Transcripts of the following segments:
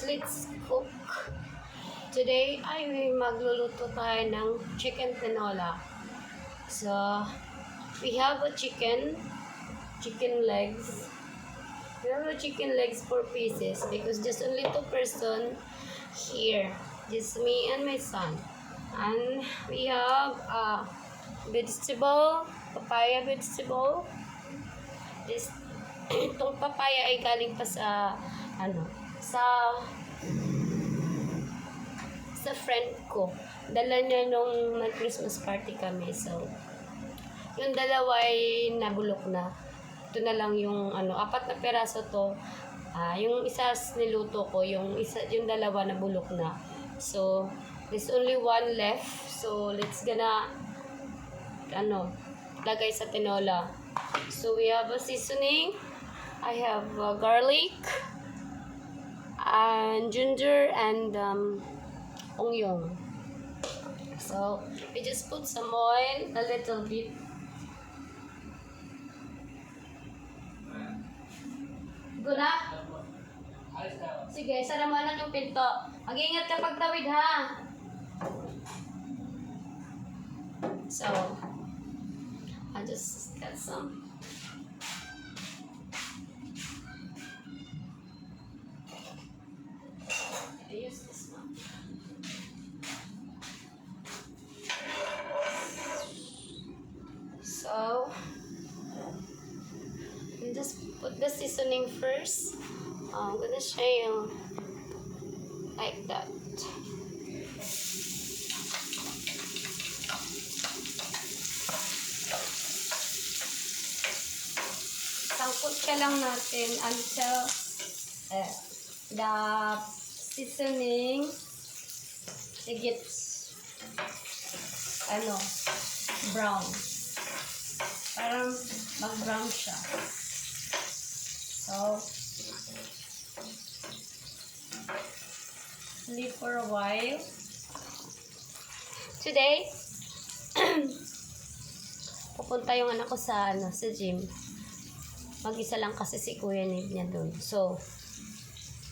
let's cook. Today ay magluluto tayo ng chicken tinola. So, we have a chicken legs. We have a chicken legs 4 pieces because just only 2 person here. Just me and my son. And we have vegetable, papaya vegetable. Itong papaya ay galing pa sa sa friend ko. Dala niya nung nag-Christmas party kami. So, yung dalawa ay nabulok na. Ito na lang yung 4 na peraso to. Yung isa niluto ko, yung dalawa nabulok na. So, there's only 1 left. So, let's gonna lagay sa tinola. So, we have a seasoning. I have garlic and ginger and onion. So, we just put some oil, a little bit. Go na? Sige, sara mo lang yung pinto. Mag-iingat ka pagtawid, ha? So, I just got some. I use this one. So, you just put the seasoning first. I'm gonna show you like that. Sangkot ka lang natin until the seasoning gets brown. Parang mag-brown siya. So, leave for a while. Today, pupunta yung anak ko sa gym. Mag-isa lang kasi si Kuya Nib niya doon. So,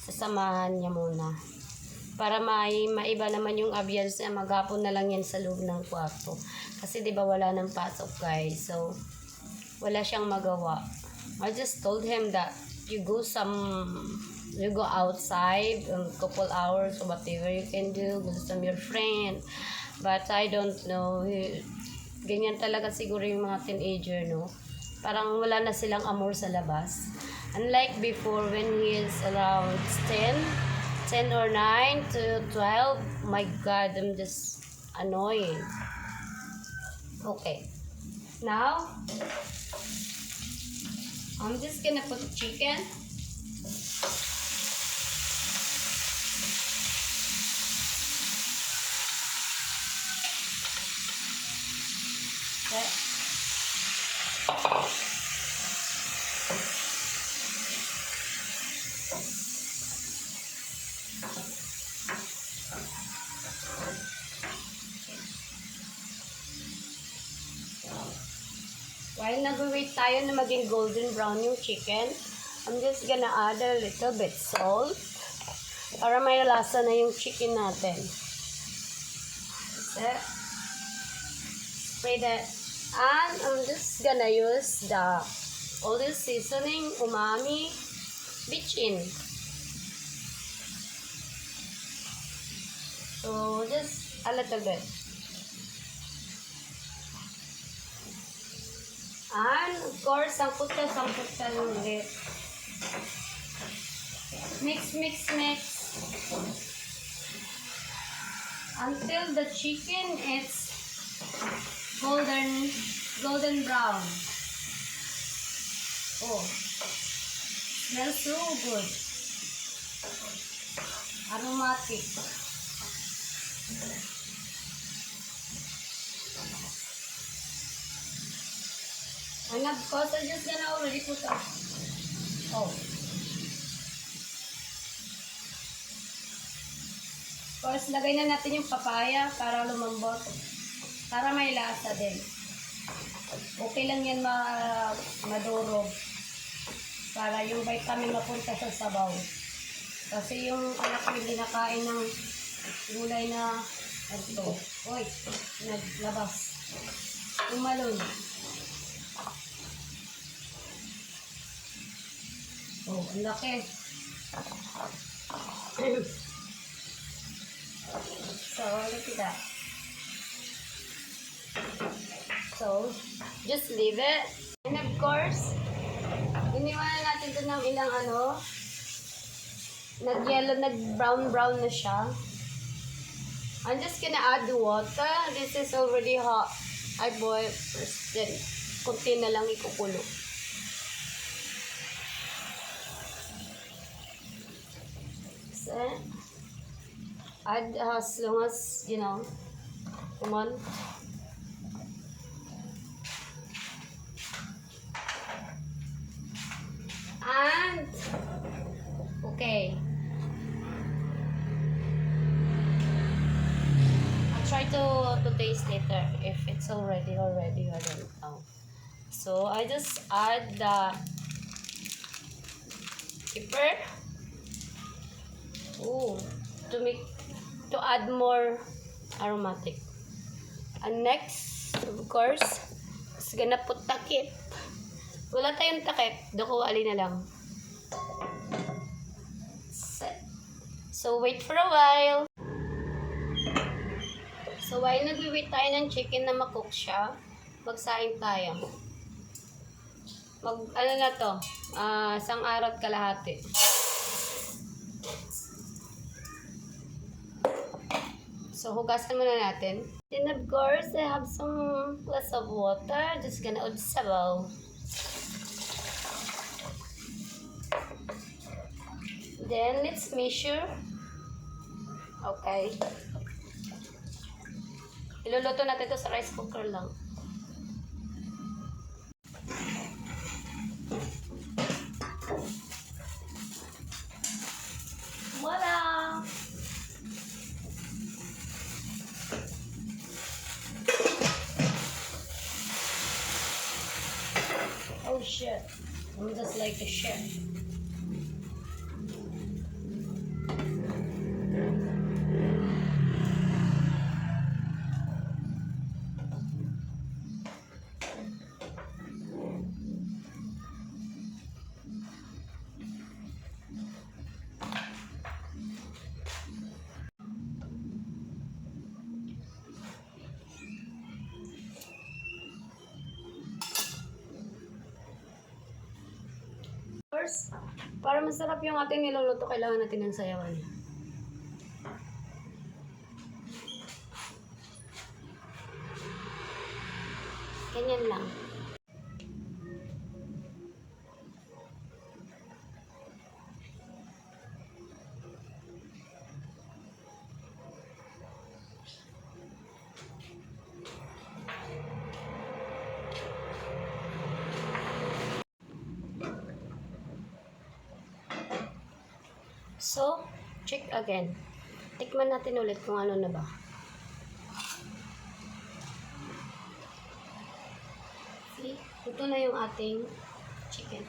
sasamahan niya muna. Para maiba naman yung ambience niya, maghapon na lang yan sa loob ng kwarto. Kasi di ba wala nang pasok, guys. So, wala siyang magawa. I just told him that you go outside a couple hours or whatever you can do, go to some your friend. But I don't know. Ganyan talaga siguro yung mga teenager, no? Parang wala na silang amor sa labas. Unlike before when he is around 10 or 9 to 12, my God, I'm just annoying. Okay. Now, I'm just gonna put the chicken. Okay. While nag-wait tayo na maging golden brown yung chicken, I'm just gonna add a little bit salt para may lasa na yung chicken natin. Spray that. And I'm just gonna use all this seasoning, umami, bitchin. So, just a little bit. And, of course, sangkot ka ulit. Mix. Until the chicken is golden brown. Oh, smells so good. Aromatic. And of course, I'm just gonna already put up. Oh. Of course, lagay na natin yung papaya para lumambot. Para may lasa din. Okay lang yan madurog. Para yung vitamin mapunta sa sabaw. Kasi yung anak ko hindi nakain ng gulay na ito. Uy, naglabas. Umalon. Oh, ang laki. So, look at that. So, just leave it. And of course, iniwanan natin ito ng ilang nag-yellow, nag-brown na siya. I'm just gonna add the water. This is already hot. I boil first, then kunti na lang ikukulo. So, add as long as, you know, come on. And, okay. I'll try to taste later if it's already, I don't know. So, I just add the pepper. Ooh, to add more aromatic. And next, of course, is gonna put takip. Wala tayong takip, doko ali na lang. So wait for a while. So while nagwi-wait tayo ng chicken na ma-cook siya, magsaing tayo. Ano na to? Isang araw at kalahati. So, hugasan muna natin. Then, of course, I have some glass of water. Just gonna add sabaw. Then, let's measure. Okay. Iluluto natin ito sa rice cooker lang. Voila! Oh shit, I'm just like a chef. First, para masarap yung ating niluluto, kailangan natin ng sayawan. Ganyan lang. So, check again. Tikman natin ulit kung ano na ba. See? Ito na yung ating chicken.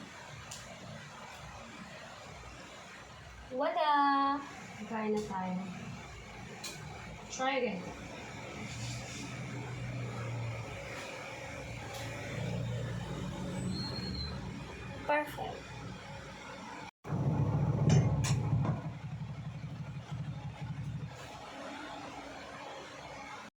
Wala! Kain na tayo. Try again. Perfect.